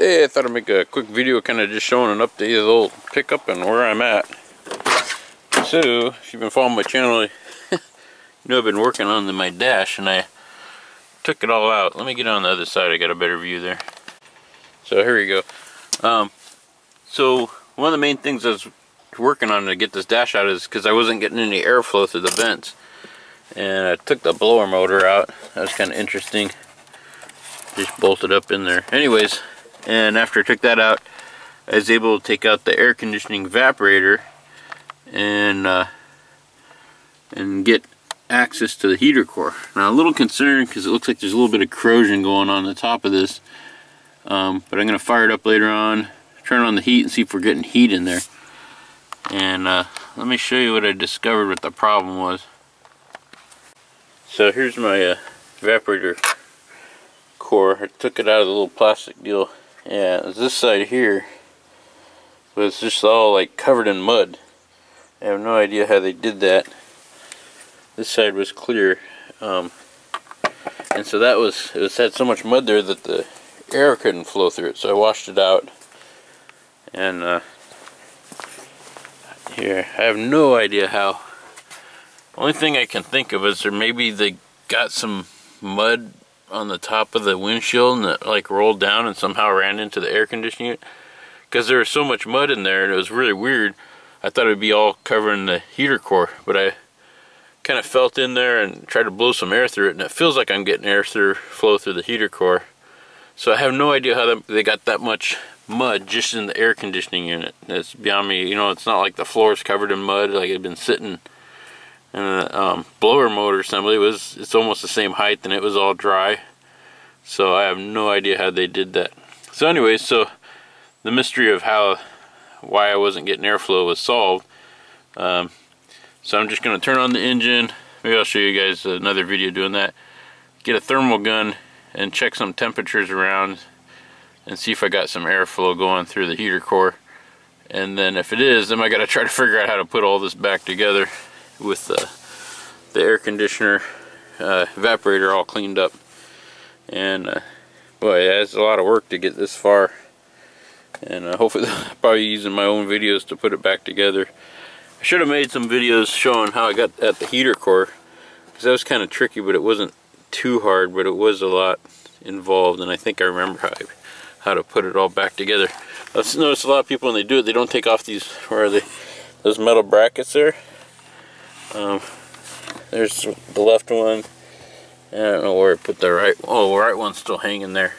Hey, I thought I'd make a quick video kind of just showing an update of the old pickup and where I'm at. So, if you've been following my channel, you know I've been working on my dash and I took it all out. Let me get on the other side, I got a better view there. So here we go. So one of the main things I was working on to get this dash out is because I wasn't getting any airflow through the vents. And I took the blower motor out. That was kind of interesting. Just bolted up in there. Anyways, and after I took that out, I was able to take out the air conditioning evaporator and get access to the heater core. Now, a little concerned because it looks like there's a little bit of corrosion going on the top of this, but I'm going to fire it up later on, turn on the heat and see if we're getting heat in there. And let me show you what I discovered what the problem was. So here's my evaporator core. I took it out of the little plastic deal. Yeah, this side here was just all like covered in mud. I have no idea how they did that. This side was clear, and so it had so much mud there that the air couldn't flow through it. So I washed it out, and here I have no idea how. Only thing I can think of is maybe they got some mud on the top of the windshield and it like rolled down and somehow ran into the air conditioning unit, because there was so much mud in there and it was really weird. I thought it would be all covering the heater core, but I kind of felt in there and tried to blow some air through it, and it feels like I'm getting air flow through the heater core. So I have no idea how they got that much mud just in the air conditioning unit. It's beyond me. You know, it's not like the floor is covered in mud like it had been sitting. And the blower motor assembly it's almost the same height and it was all dry. So I have no idea how they did that. So anyway, so the mystery of why I wasn't getting airflow was solved. So I'm just going to turn on the engine. Maybe I'll show you guys another video doing that. Get a thermal gun and check some temperatures around and see if I got some airflow going through the heater core. And then if it is, then I got to try to figure out how to put all this back together with the air conditioner evaporator all cleaned up. And boy, yeah, it's a lot of work to get this far, and hopefully I'll probably using my own videos to put it back together. I should have made some videos showing how I got at the heater core, because that was kind of tricky, but it wasn't too hard, but it was a lot involved, and I think I remember how to put it all back together. I've noticed a lot of people when they do it, they don't take off these, where are they, those metal brackets there. There's the left one. I don't know where I put the right. Oh, the right one's still hanging there.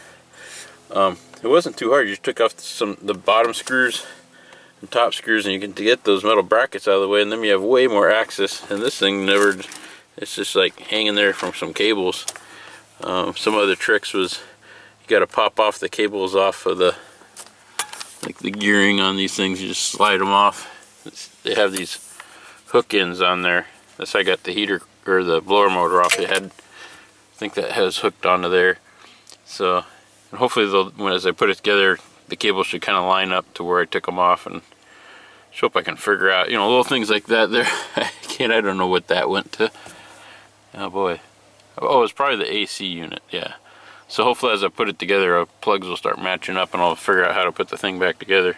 It wasn't too hard. You just took off the bottom screws and top screws, and you can get those metal brackets out of the way, and then you have way more access. And this thing it's just like hanging there from some cables. Some other tricks was you got to pop off the cables off of the gearing on these things. You just slide them off. They have these hook ends on there. That's how I got the heater or the blower motor off. It had, I think that has hooked onto there. So, and hopefully as I put it together, the cables should kind of line up to where I took them off, and just hope I can figure out, you know, little things like that there. I don't know what that went to. Oh boy. Oh, it's probably the AC unit, yeah. So hopefully as I put it together, our plugs will start matching up and I'll figure out how to put the thing back together.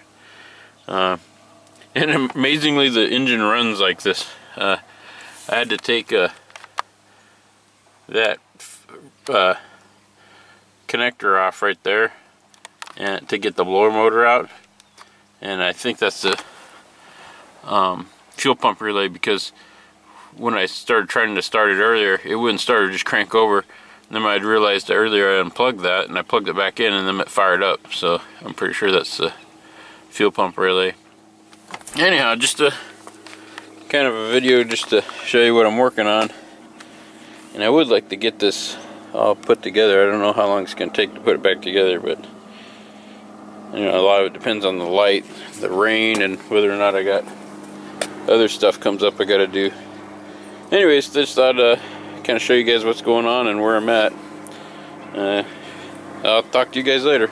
And amazingly, the engine runs like this. I had to take that connector off right there and to get the blower motor out, and I think that's the fuel pump relay, because when I started trying to start it earlier, it wouldn't start, it would just crank over. And then I'd realized that earlier I unplugged that and I plugged it back in, and then it fired up. So I'm pretty sure that's the fuel pump relay. Anyhow, just a kind of a video just to show you what I'm working on, and I would like to get this all put together. I don't know how long it's going to take to put it back together, but you know, a lot of it depends on the light, the rain, and whether or not I got other stuff comes up I got to do. Anyways, just thought kind of show you guys what's going on and where I'm at. I'll talk to you guys later.